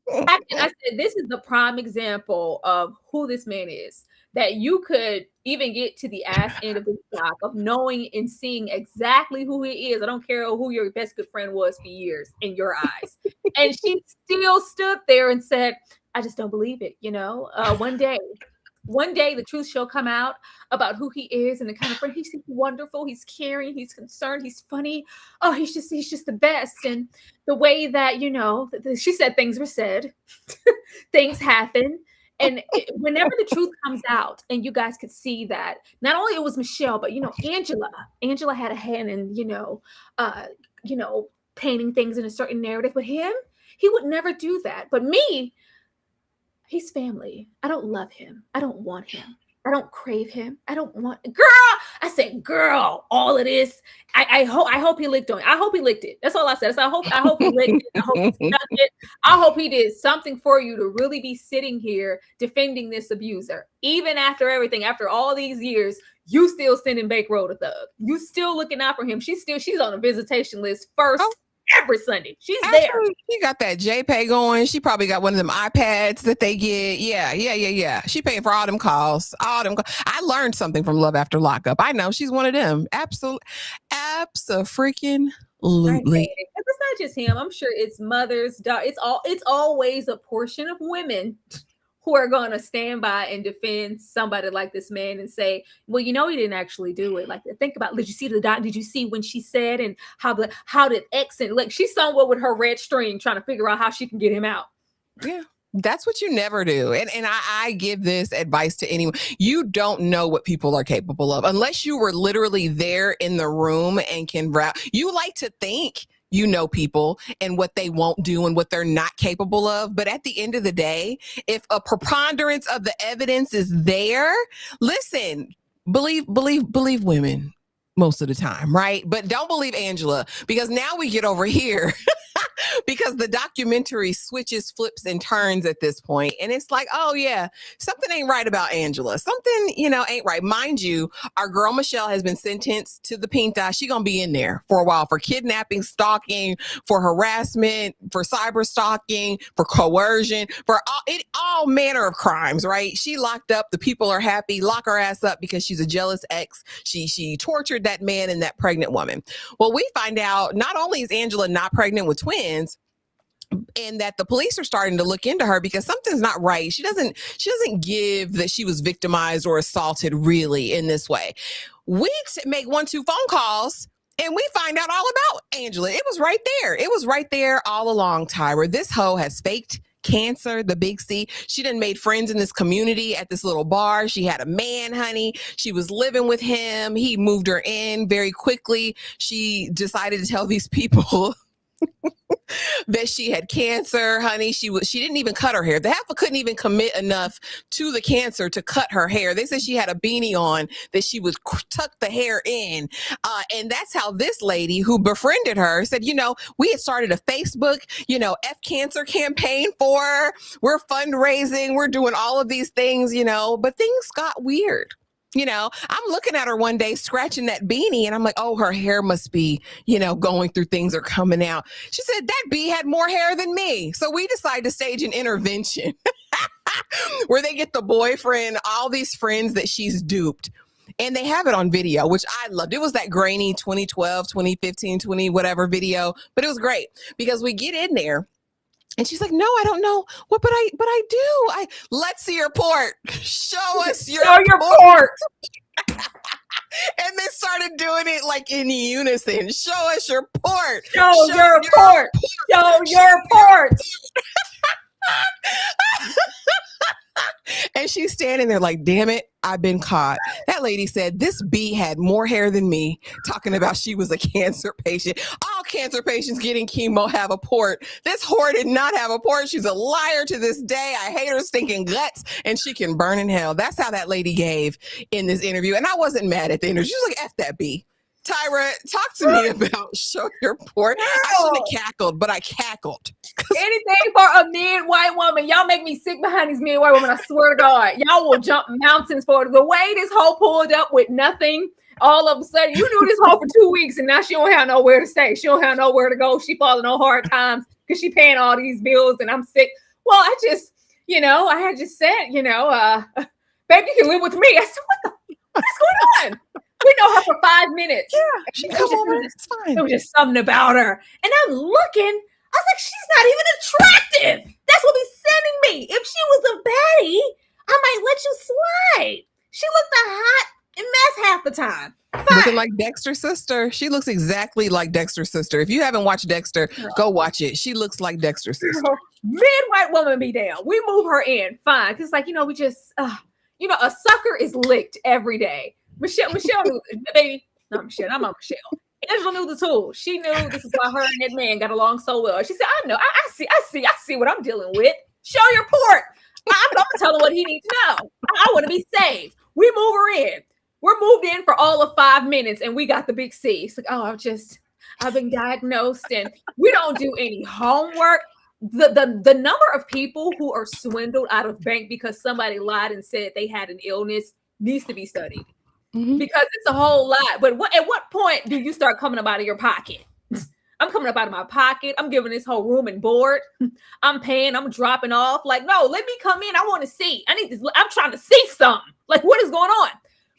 I said, this is the prime example of who this man is. That you could even get to the ass end of the block of knowing and seeing exactly who he is. I don't care who your best good friend was for years in your eyes. And she still stood there and said, I just don't believe it. One day the truth shall come out about who he is and the kind of friend. He's wonderful. He's caring. He's concerned. He's funny. Oh, he's just the best. And the way that, she said things were said, things happen. And whenever the truth comes out and you guys could see that not only it was Michelle, but, Angela had a hand in, painting things in a certain narrative, but he would never do that. But me, he's family. I don't love him. I don't want him. I don't crave him. I don't want girl. I said, girl, all of this. I hope he licked on it. I hope he licked it. That's all I said. I hope he licked it. I hope he snuck it. I hope he did something for you to really be sitting here defending this abuser. Even after everything, after all these years, you still sending Bankroll to Thug. You still looking out for him. She's on a visitation list first. Every Sunday. She's there. She got that JPay going. She probably got one of them iPads that they get. Yeah. She paying for all them calls. I learned something from Love After Lockup. I know she's one of them. Absolutely. It's not just him. I'm sure it's mothers. It's always a portion of women who are going to stand by and defend somebody like this man and say, well, he didn't actually do it. Like, think about, did you see the doc? Did you see when she said, and how did X, and like, she's somewhere with her red string trying to figure out how she can get him out. Yeah. That's what you never do. And I give this advice to anyone. You don't know what people are capable of unless you were literally there in the room and can you like to think you know people and what they won't do and what they're not capable of. But at the end of the day, if a preponderance of the evidence is there, listen, believe women most of the time, right? But don't believe Angela, because now we get over here because the documentary flips and turns at this point. And it's like, oh yeah, something ain't right about Angela. Something, ain't right. Mind you, our girl Michelle has been sentenced to the Pinta. She gonna be in there for a while for kidnapping, stalking, for harassment, for cyber stalking, for coercion, for all manner of crimes, right? She locked up. The people are happy. Lock her ass up because she's a jealous ex. She tortured that man and that pregnant woman. Well, we find out not only is Angela not pregnant with twins, and that the police are starting to look into her because something's not right. She doesn't give that she was victimized or assaulted really in this way. We make 1-2 phone calls and we find out all about Angela. It was right there. It was right there all along, Tyra. This hoe has faked cancer, the big C. She done made friends in this community at this little bar. She had a man, honey. She was living with him. He moved her in very quickly. She decided to tell these people that she had cancer, honey. She didn't even cut her hair. The heifer couldn't even commit enough to the cancer to cut her hair. They said she had a beanie on that she would tuck the hair in. And that's how this lady who befriended her said, we had started a Facebook, F cancer campaign for her. We're fundraising. We're doing all of these things, but things got weird. I'm looking at her one day scratching that beanie and I'm like, oh, her hair must be, going through things or coming out. She said that bee had more hair than me. So we decided to stage an intervention where they get the boyfriend, all these friends that she's duped. And they have it on video, which I loved. It was that grainy 2012, 2015, 20 whatever video, but it was great because we get in there. And she's like, no, I don't know what, but I do. Let's see your port. Show us your port. And they started doing it like in unison. Show us your port. Show your port. Show your port. And she's standing there like, damn it, I've been caught. That lady said this bee had more hair than me, talking about she was a cancer patient. All cancer patients getting chemo have a port. This whore did not have a port. She's a liar to this day. I hate her stinking guts, and she can burn in hell. That's how that lady gave in this interview. And I wasn't mad at the interview. She was like, F that bee. Tyra, talk to me about show your port. I shouldn't have cackled, but I cackled. Anything for a mid-white woman. Y'all make me sick behind these mid-white women. I swear to God. Y'all will jump mountains for it. The way this hoe pulled up with nothing, all of a sudden, you knew this hoe for 2 weeks, and now she don't have nowhere to stay. She don't have nowhere to go. She falling on hard times because she paying all these bills, and I'm sick. Well, I just, I had just said, baby, you can live with me. I said, what's going on? We know her for 5 minutes. Yeah, she come over. It's fine. There was just something about her. And I'm looking. I was like, she's not even attractive. That's what he's sending me. If she was a baddie, I might let you slide. She looked a hot mess half the time. Fine. Looking like Dexter's sister. She looks exactly like Dexter's sister. If you haven't watched Dexter, go watch it. She looks like Dexter's sister. Mid-white woman be down. We move her in. Fine. Because, we just, a sucker is licked every day. Michelle knew, baby. Not Michelle. I'm on Michelle. Angela knew the tool. She knew this is why her and that man got along so well. She said, I know. I see what I'm dealing with. Show your port. I'm going to tell her what he needs to know. I want to be saved. We move her in. We're moved in for all of 5 minutes, and we got the big C. It's like, I've been diagnosed, and we don't do any homework. The number of people who are swindled out of bank because somebody lied and said they had an illness needs to be studied. Mm-hmm. Because it's a whole lot. But at what point do you start coming up out of your pocket? I'm coming up out of my pocket. I'm giving this whole room and board. I'm paying. I'm dropping off. Like, no, let me come in. I want to see. I need this. I'm trying to see something. Like, what is going on?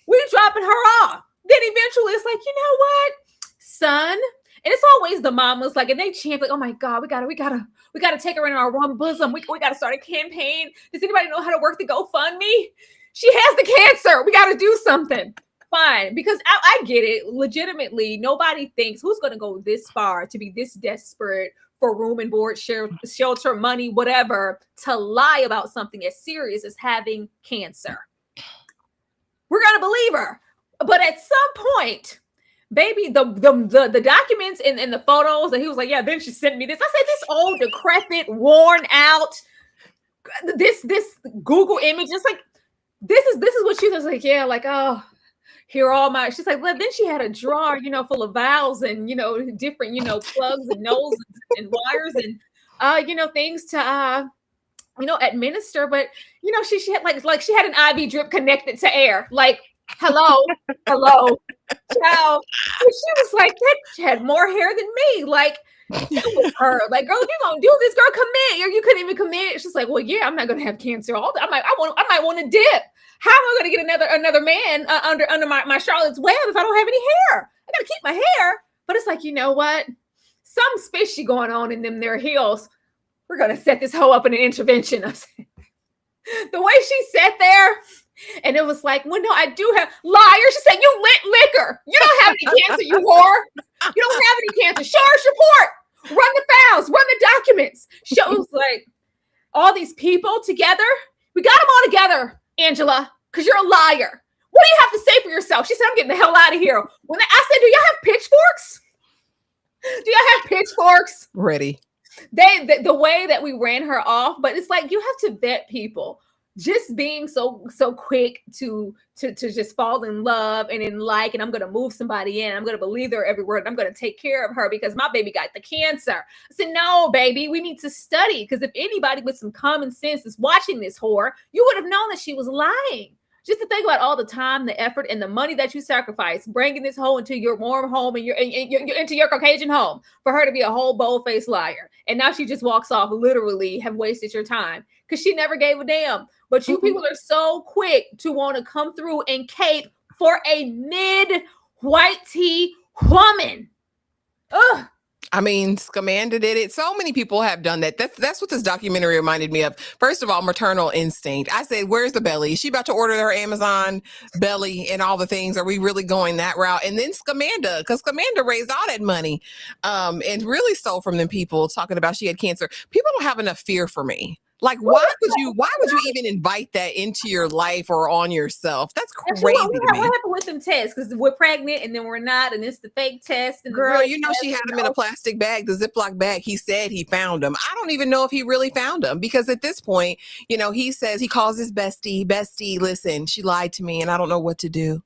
We're dropping her off. Then eventually it's like, you know what, son? And it's always the mamas, like, and they chant like, oh my God, we gotta take her in our warm bosom. We gotta start a campaign. Does anybody know how to work the GoFundMe? She has the cancer. We gotta do something. Fine, because I get it. Legitimately, nobody thinks who's going to go this far to be this desperate for room and board, shelter, money, whatever, to lie about something as serious as having cancer. We're going to believe her. But at some point, baby, the documents and the photos, and he was like, yeah, then she sent me this. I said, this old, decrepit, worn out, this Google image, it's like, this is what she was like, yeah, like, oh, here all my, she's like, well, then she had a drawer, full of valves and, different, plugs and noses and wires and, things to, administer. But, she had like she had an IV drip connected to air. Like, hello, child. And she was like, that had more hair than me. Like, it was her. Like, girl, if you're going to do this, girl, commit. Or you couldn't even commit. She's like, well, yeah, I'm not going to have cancer all day. I might want to dip. How am I going to get another man under my Charlotte's Web if I don't have any hair? I got to keep my hair. But it's like, you know what? Something's fishy going on in them their heels. We're going to set this hoe up in an intervention. The way she sat there, and it was like, well, no, I do have liar. She said, you lit liquor. You don't have any cancer, you whore. You don't have any cancer. Show us your report. Run the files. Run the documents. Show us like all these people together. We got them all together, Angela, because you're a liar. What do you have to say for yourself? She said, I'm getting the hell out of here. When I said, do y'all have pitchforks? Do y'all have pitchforks? Ready. The way that we ran her off, but it's like you have to vet people. Just being so quick to just fall in love and and I'm gonna move somebody in. I'm gonna believe their every word. I'm gonna take care of her because my baby got the cancer. I said, no, baby, we need to study because if anybody with some common sense is watching this whore, you would have known that she was lying. Just to think about all the time, the effort, and the money that you sacrifice bringing this hoe into your warm home and into your Caucasian home for her to be a whole bold-faced liar. And now she just walks off, literally have wasted your time because she never gave a damn. But you people are so quick to want to come through and cape for a mid-white tea woman. Ugh. I mean, Scamanda did it. So many people have done that. That's what this documentary reminded me of. First of all, maternal instinct. I said, where's the belly? Is she about to order her Amazon belly and all the things? Are we really going that route? And then Scamanda, because Scamanda raised all that money and really stole from them people talking about she had cancer. People don't have enough fear for me. Like, why would you even invite that into your life or on yourself? That's crazy to me. What happened with them tests? Because we're pregnant and then we're not, and it's the fake test. And girl, she had them in a plastic bag, the Ziploc bag. He said he found them. I don't even know if he really found them because at this point, he says he calls his bestie, listen, she lied to me and I don't know what to do.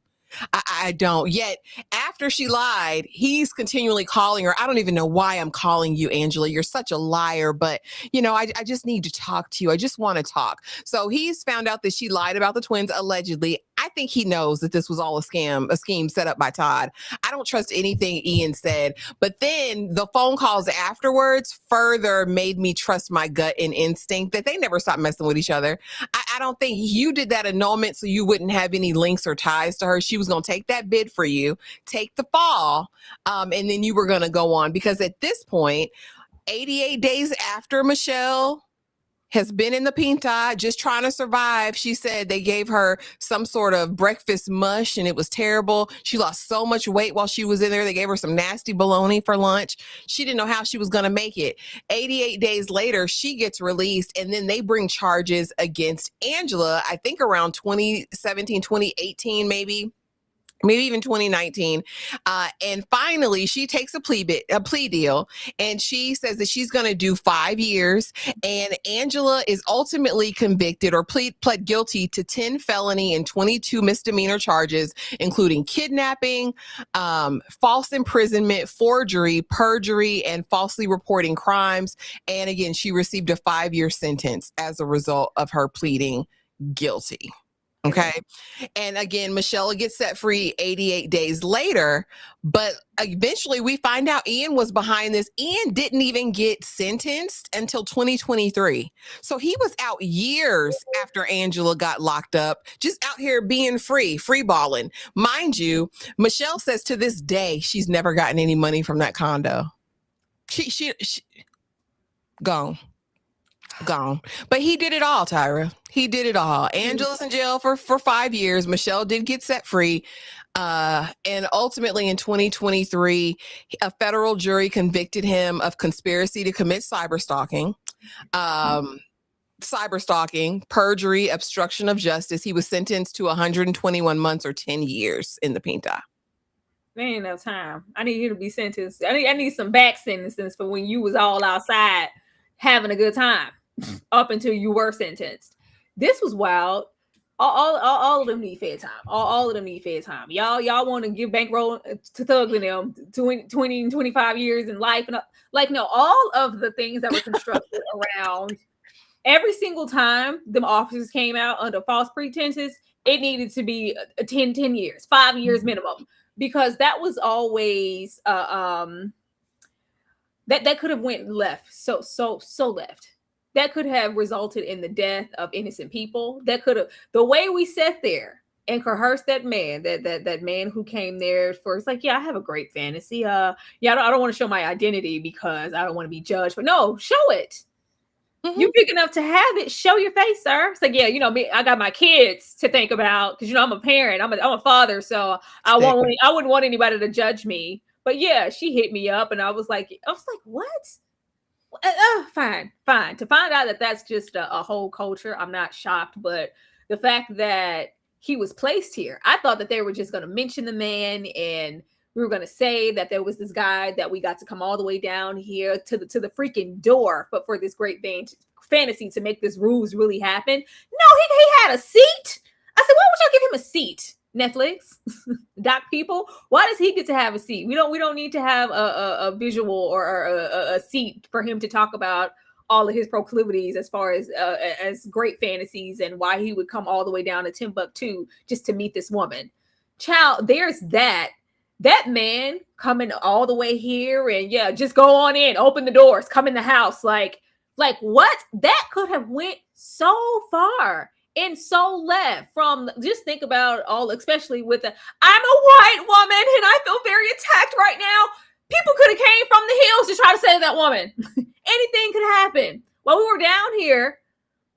I don't. Yet, after she lied, he's continually calling her. I don't even know why I'm calling you, Angela. You're such a liar, but I just need to talk to you. I just want to talk. So he's found out that she lied about the twins allegedly. I think he knows that this was all a scam, a scheme set up by Todd. I don't trust anything Ian said. But then the phone calls afterwards further made me trust my gut and instinct that they never stopped messing with each other. I don't think you did that annulment so you wouldn't have any links or ties to her. She was going to take that bid for you, take the fall, and then you were going to go on. Because at this point, 88 days after Michelle has been in the pinta just trying to survive. She said they gave her some sort of breakfast mush and it was terrible. She lost so much weight while she was in there. They gave her some nasty bologna for lunch. She didn't know how she was going to make it. 88 days later, she gets released and then they bring charges against Angela, I think around 2017, 2018, maybe even 2019. And finally, she takes a plea deal, and she says that she's going to do 5 years. And Angela is ultimately convicted or pled guilty to 10 felony and 22 misdemeanor charges, including kidnapping, false imprisonment, forgery, perjury, and falsely reporting crimes. And again, she received a 5-year sentence as a result of her pleading guilty. Okay. And again, Michelle gets set free 88 days later, but eventually we find out Ian was behind this. Ian didn't even get sentenced until 2023. So he was out years after Angela got locked up, just out here being free balling. Mind you, Michelle says to this day, she's never gotten any money from that condo. She gone. But he did it all, Tyra. He did it all. Angela's in jail for 5 years. Michelle did get set free. And ultimately in 2023, a federal jury convicted him of conspiracy to commit cyberstalking, perjury, obstruction of justice. He was sentenced to 121 months or 10 years in the pinta. There ain't no time. I need you to be sentenced. I need some back sentences for when you was all outside having a good time up until you were sentenced. This was wild. All of them need fair time. All of them need fair time. Y'all want to give bankroll to Thug and them 20 and 25 years in life. And no, all of the things that were constructed around every single time them officers came out under false pretenses, it needed to be 10 years, 5 years minimum. Because that was always that could have went left. So left. That could have resulted in the death of innocent people. That could have, the way we sat there and coerced that man, that man who came there for, it's like, yeah, I have a great fantasy. I don't want to show my identity because I don't want to be judged. But no, show it. Mm-hmm. You're big enough to have it. Show your face, sir. It's like, yeah, me, I got my kids to think about because I'm a parent. I'm a father, so I wouldn't want anybody to judge me. But yeah, she hit me up, and I was like, what? Fine. To find out that that's just a whole culture, I'm not shocked. But the fact that he was placed here, I thought that they were just going to mention the man and we were going to say that there was this guy that we got to come all the way down here to the freaking door, but for this great fantasy to make this ruse really happen. No, he had a seat. I said, why would y'all give him a seat? Netflix, doc people, why does he get to have a seat? We don't need to have a visual or a seat for him to talk about all of his proclivities as far as great fantasies and why he would come all the way down to Timbuktu just to meet this woman. Child, there's that man coming all the way here and yeah, just go on in, open the doors, come in the house. Like what? That could have went so far. And so left from, just think about all, especially with I'm a white woman and I feel very attacked right now. People could have came from the hills to try to save that woman. Anything could happen. While we were down here,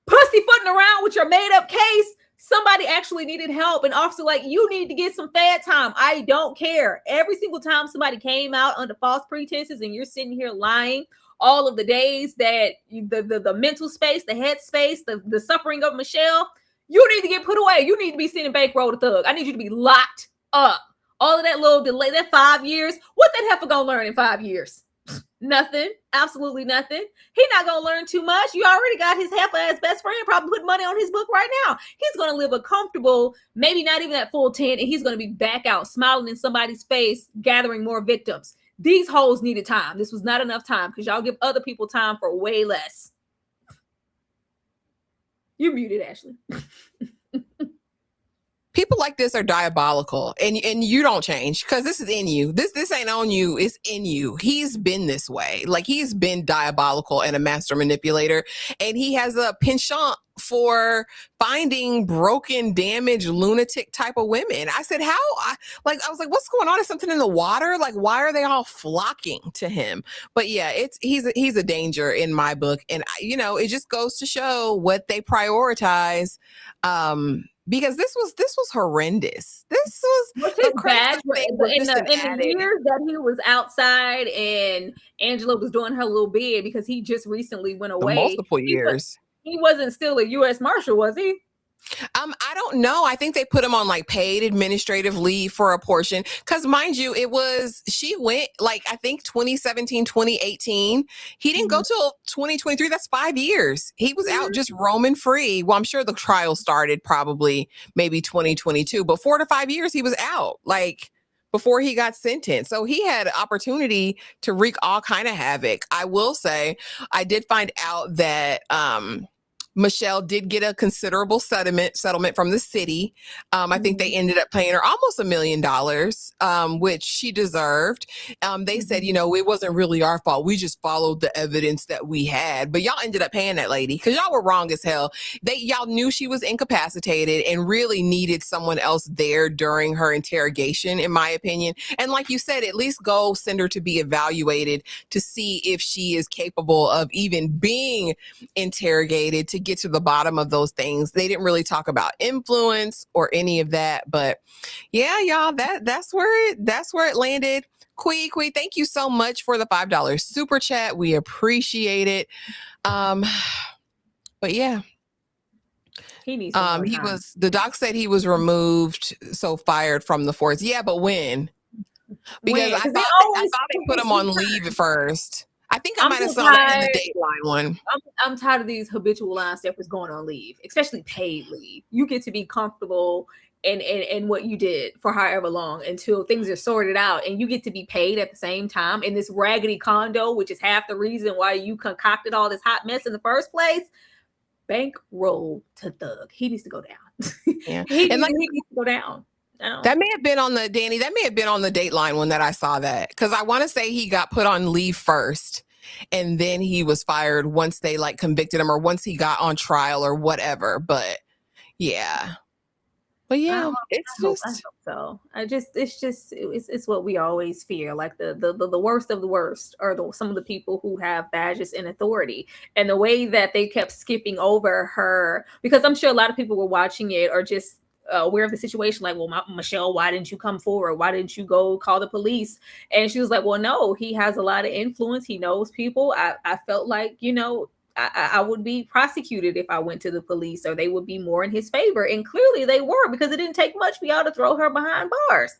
pussyfooting around with your made up case, somebody actually needed help. And officer, like, you need to get some fed time. I don't care. Every single time somebody came out under false pretenses and you're sitting here lying, all of the days that the mental space, the head space, the suffering of Michelle, you need to get put away. You need to be sending bankroll to Thug. I need you to be locked up. All of that little delay, that 5 years, what that heifer gonna learn in 5 years? Nothing. Absolutely nothing. He's not going to learn too much. You already got his half-ass best friend probably putting money on his book right now. He's going to live a comfortable, maybe not even at full 10, and he's going to be back out smiling in somebody's face, gathering more victims. These hoes needed time. This was not enough time because y'all give other people time for way less. You're muted, Ashley. People like this are diabolical, and you don't change because this is in you. This ain't on you. It's in you. He's been this way. Like, he's been diabolical and a master manipulator, and he has a penchant for finding broken, damaged, lunatic type of women. I said, I was like, what's going on? Is something in the water? Like, why are they all flocking to him? But yeah, he's a danger in my book, and it just goes to show what they prioritize. Because this was horrendous. This was the bad in the years that he was outside and Angela was doing her little bid because he just recently went away. Multiple years. He wasn't still a U.S. Marshal, was he? I don't know. I think they put him on like paid administrative leave for a portion. Cause mind you, she went like, I think 2017, 2018. He didn't go till 2023. That's 5 years. He was out just roaming free. Well, I'm sure the trial started probably maybe 2022, but 4 to 5 years he was out, like before he got sentenced. So he had opportunity to wreak all kind of havoc. I will say, I did find out that, Michelle did get a considerable settlement from the city. I think they ended up paying her almost $1 million, which she deserved. They said, it wasn't really our fault. We just followed the evidence that we had. But y'all ended up paying that lady because y'all were wrong as hell. Y'all knew she was incapacitated and really needed someone else there during her interrogation, in my opinion. And like you said, at least go send her to be evaluated to see if she is capable of even being interrogated to get to the bottom of those things. They didn't really talk about influence or any of that, but yeah, y'all, that's where it landed. Quee, thank you so much for the $5 super chat. We appreciate it. But yeah, he needs the doc said he was removed, so fired from the force. Yeah, but when? Because I thought they put him on leave at first. I think I might have saw that in the Dateline one. I'm tired of these habitual line steppers going on leave, especially paid leave. You get to be comfortable in what you did for however long until things are sorted out, and you get to be paid at the same time in this raggedy condo, which is half the reason why you concocted all this hot mess in the first place. Bankroll to Thug. He needs to go down. Yeah. he needs to go down. That may have been on the Dateline one that I saw that, because I want to say he got put on leave first and then he was fired once they like convicted him or once he got on trial or whatever. But yeah. But yeah, it's what we always fear. Like the worst of the worst are some of the people who have badges and authority, and the way that they kept skipping over her, because I'm sure a lot of people were watching it or just aware of the situation, like, well, Michelle, why didn't you come forward? Why didn't you go call the police? And she was like, well, no, he has a lot of influence. He knows people. I felt like, I would be prosecuted if I went to the police, or they would be more in his favor. And clearly they were, because it didn't take much for y'all to throw her behind bars.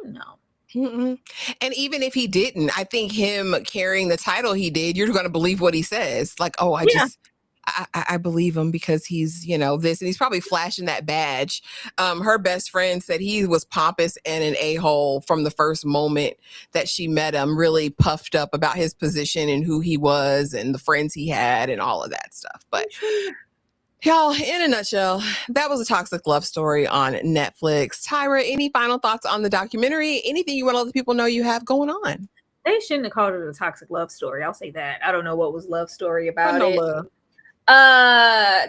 No. Mm-mm. And even if he didn't, I think him carrying the title he did, you're going to believe what he says. Like, oh, I believe him because he's, this, and he's probably flashing that badge. Her best friend said he was pompous and an a-hole from the first moment that she met him, really puffed up about his position and who he was and the friends he had and all of that stuff. But y'all, in a nutshell, that was A Toxic Love Story on Netflix. Tyra, any final thoughts on the documentary? Anything you want to let the people know you have going on? They shouldn't have called it A Toxic Love Story. I'll say that. I don't know what was love story about it. Love.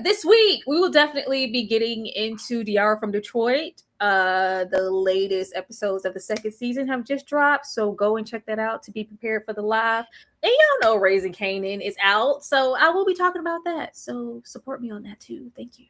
This week we will definitely be getting into Diara from Detroit. The latest episodes of the second season have just dropped, so go and check that out to be prepared for the live. And y'all know, 'Raising Kanan is out, so I will be talking about that. So support me on that too. Thank you.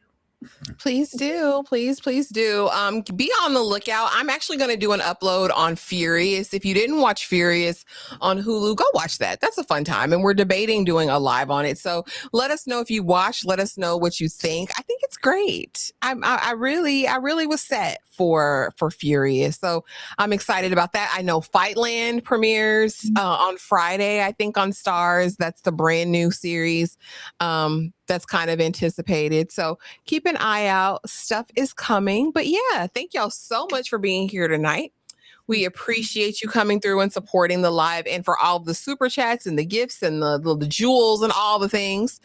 Please do. Please do. Be on the lookout. I'm actually going to do an upload on Furious. If you didn't watch Furious on Hulu, go watch that. That's a fun time. And we're debating doing a live on it. So let us know if you watch. Let us know what you think. I think it's great. I really was set for Furious. So I'm excited about that. I know Fightland premieres on Friday, I think on Stars. That's the brand new series. That's kind of anticipated. So keep an eye out. Stuff is coming. But yeah, thank y'all so much for being here tonight. We appreciate you coming through and supporting the live and for all the super chats and the gifts and the jewels and all the things.